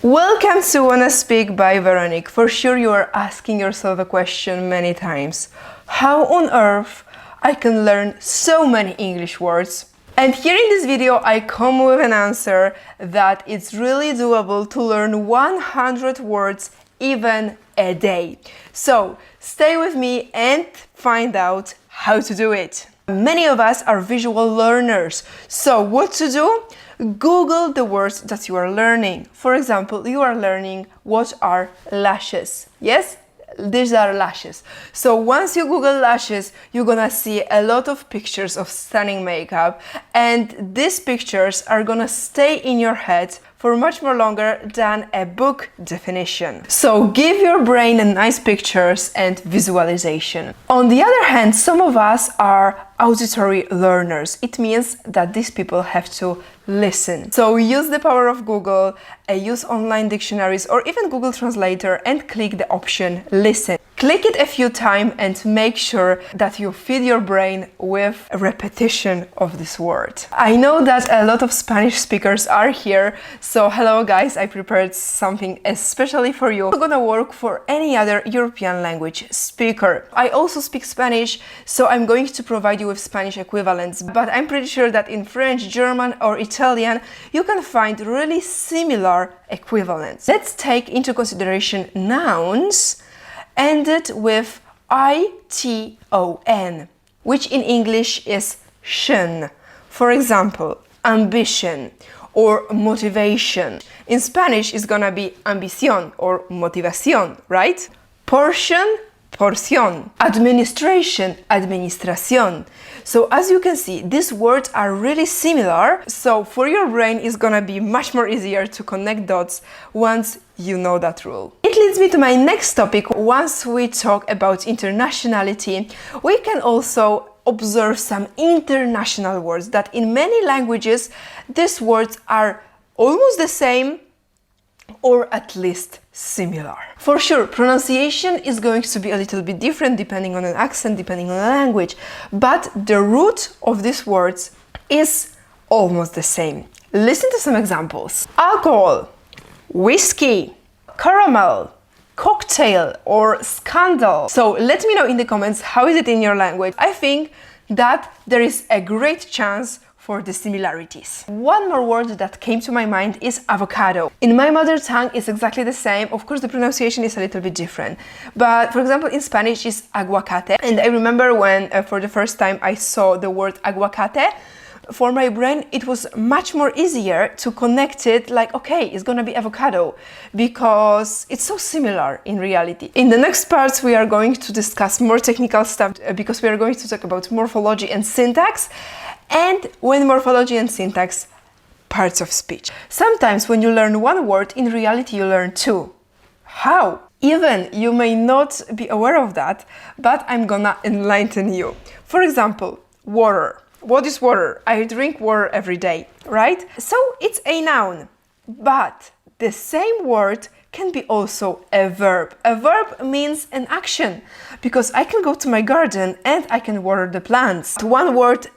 Welcome to Wanna Speak by Veroniq. For sure you are asking yourself a question many times. How on earth I can learn so many English words? And here in this video I come with an answer that it's really doable to learn 100 words even a day. So stay with me and find out how to do it. Many of us are visual learners, so what to do? Google the words that you are learning. For example, you are learning what are lashes. Yes? These are lashes. So once you Google lashes, you're gonna see a lot of pictures of stunning makeup, and these pictures are gonna stay in your head for much more longer than a book definition. So give your brain a nice pictures and visualization. On the other hand, some of us are auditory learners. It means that these people have to listen. So use the power of Google, use online dictionaries or even Google Translator and click the option listen. Click it a few times and make sure that you feed your brain with a repetition of this word. I know that a lot of Spanish speakers are here, so hello guys, I prepared something especially for you. It's gonna work for any other European language speaker. I also speak Spanish, so I'm going to provide you with Spanish equivalents, but I'm pretty sure that in French, German or Italian you can find really similar equivalents. Let's take into consideration nouns ended with I-T-O-N, which in English is tion. For example, ambition or motivation. In Spanish, it's gonna be ambición or motivación, right? Portion, porción. Administration, administración. So as you can see, these words are really similar, so for your brain it's gonna be much more easier to connect dots once you know that rule. It leads me to my next topic. Once we talk about internationality, we can also observe some international words that in many languages these words are almost the same or at least similar. For sure, pronunciation is going to be a little bit different depending on an accent, depending on the language, but the root of these words is almost the same. Listen to some examples. Alcohol, whiskey, caramel, cocktail or scandal. So let me know in the comments how is it in your language. I think that there is a great chance for the similarities. One more word that came to my mind is avocado. In my mother tongue it's exactly the same. Of course the pronunciation is a little bit different, but for example in Spanish it's aguacate, and I remember when for the first time I saw the word aguacate, for my brain it was much more easier to connect it like, okay, it's gonna be avocado, because it's so similar in reality. In the next parts we are going to discuss more technical stuff because we are going to talk about morphology and syntax, and when morphology and syntax, parts of speech. Sometimes when you learn one word, in reality you learn two. How? Even you may not be aware of that, but I'm gonna enlighten you. For example, water. What is water? I drink water every day, right? So it's a noun, but the same word can be also a verb. A verb means an action, because I can go to my garden and I can water the plants. One word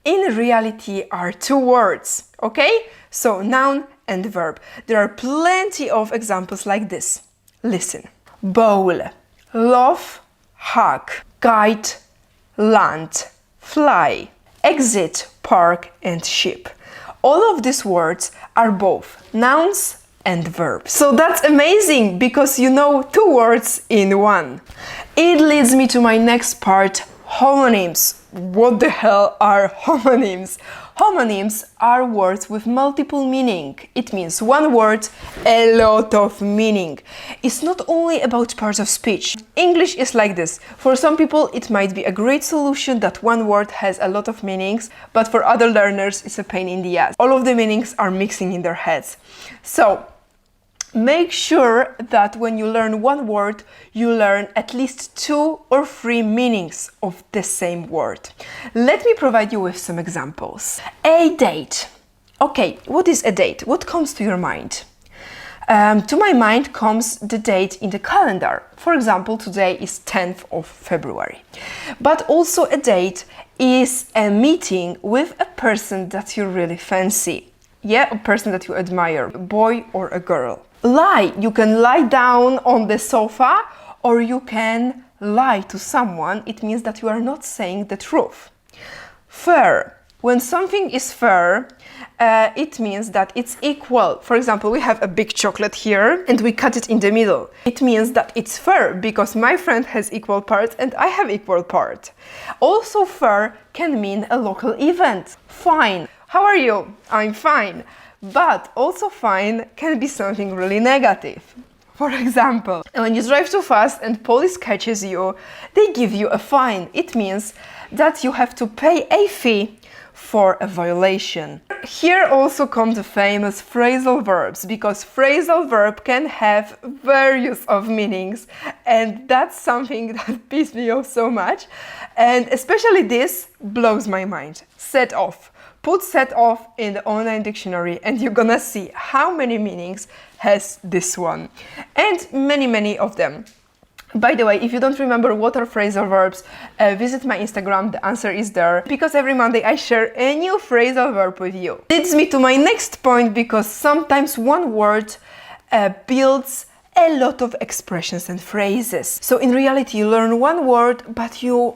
in reality are two words, okay? So noun and verb. There are plenty of examples like this. Listen. Bowl, love, hug, guide, land, fly, exit, park and ship. All of these words are both nouns and verbs. So that's amazing because you know two words in one. It leads me to my next part, homonyms. What the hell are homonyms? Homonyms are words with multiple meaning. It means one word, a lot of meaning. It's not only about parts of speech. English is like this. For some people it might be a great solution that one word has a lot of meanings, but for other learners it's a pain in the ass. All of the meanings are mixing in their heads. So make sure that when you learn one word, you learn at least 2 or 3 meanings of the same word. Let me provide you with some examples. A date. Okay, what is a date? What comes to your mind? To my mind comes the date in the calendar. For example, today is 10th of February. But also a date is a meeting with a person that you really fancy. Yeah, a person that you admire, a boy or a girl. Lie, you can lie down on the sofa, or you can lie to someone. It means that you are not saying the truth. Fair. When something is fair, it means that it's equal. For example, we have a big chocolate here and we cut it in the middle. It means that it's fair because my friend has equal parts and I have equal part. Also, fair can mean a local event. Fine. How are you? I'm fine. But also fine can be something really negative. For example, when you drive too fast and police catches you, they give you a fine. It means that you have to pay a fee for a violation. Here also come the famous phrasal verbs, because phrasal verb can have various of meanings, and that's something that pisses me off so much, and especially this blows my mind. Set off. Put set off in the online dictionary and you're gonna see how many meanings has this one, and many of them. By the way, if you don't remember what are phrasal verbs, visit my Instagram, the answer is there, because every Monday I share a new phrasal verb with you. Leads me to my next point, because sometimes one word builds a lot of expressions and phrases. So in reality, you learn one word, but you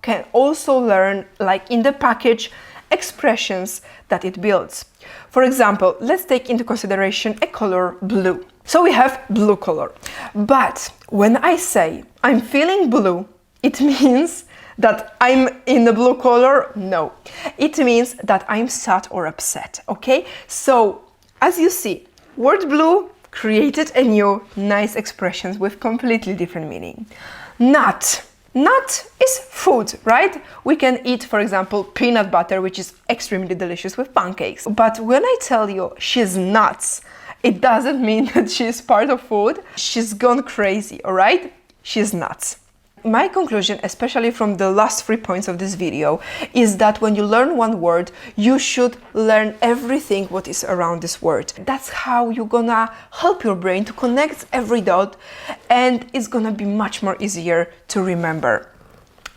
can also learn, like in the package, expressions that it builds. For example, let's take into consideration a color blue. So we have blue color. But when I say I'm feeling blue, it means that I'm in the blue color? No. It means that I'm sad or upset, okay? So, as you see, word blue created a new nice expressions with completely different meaning. Nut. Nut is food, right? We can eat, for example, peanut butter, which is extremely delicious with pancakes. But when I tell you she's nuts, it doesn't mean that she's part of food. She's gone crazy, all right? She's nuts. My conclusion, especially from the last 3 points of this video, is that when you learn one word, you should learn everything what is around this word. That's how you're gonna help your brain to connect every dot, and it's gonna be much more easier to remember.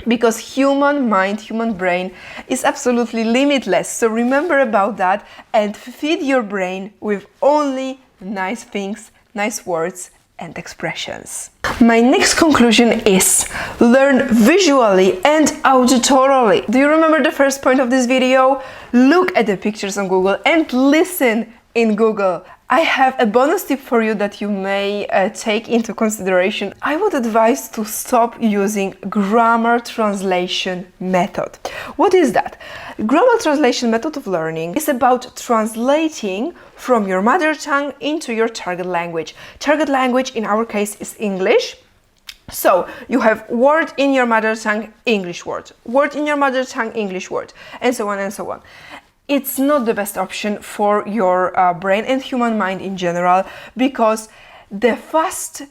Because human mind, human brain is absolutely limitless. So remember about that and feed your brain with only nice things, nice words and expressions. My next conclusion is learn visually and auditorily. Do you remember the first point of this video? Look at the pictures on Google and listen in Google. I have a bonus tip for you that you may take into consideration. I would advise to stop using grammar translation method. What is that? Grammar translation method of learning is about translating from your mother tongue into your target language. Target language in our case is English. So you have word in your mother tongue, English word, word in your mother tongue, English word, and so on and so on. It's not the best option for your brain and human mind in general, because the fast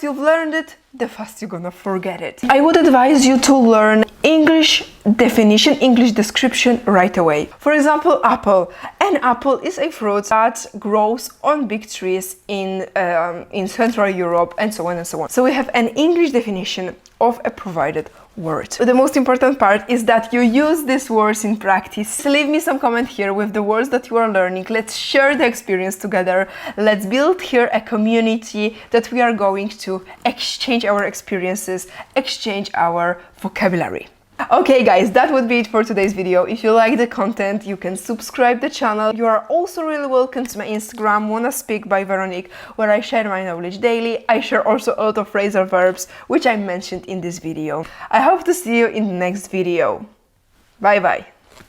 you've learned it, the fast you're gonna forget it. I would advise you to learn English definition, English description right away. For example, apple. An apple is a fruit that grows on big trees in Central Europe, and so on and so on. So we have an English definition of a provided word. The most important part is that you use these words in practice. So leave me some comment here with the words that you are learning. Let's share the experience together. Let's build here a community that we are going to exchange our experiences, exchange our vocabulary. Okay guys, that would be it for today's video. If you like the content, you can subscribe the channel. You are also really welcome to my Instagram, wannaspeakbyveroniq, where I share my knowledge daily. I share also a lot of phrasal verbs, which I mentioned in this video. I hope to see you in the next video. Bye bye.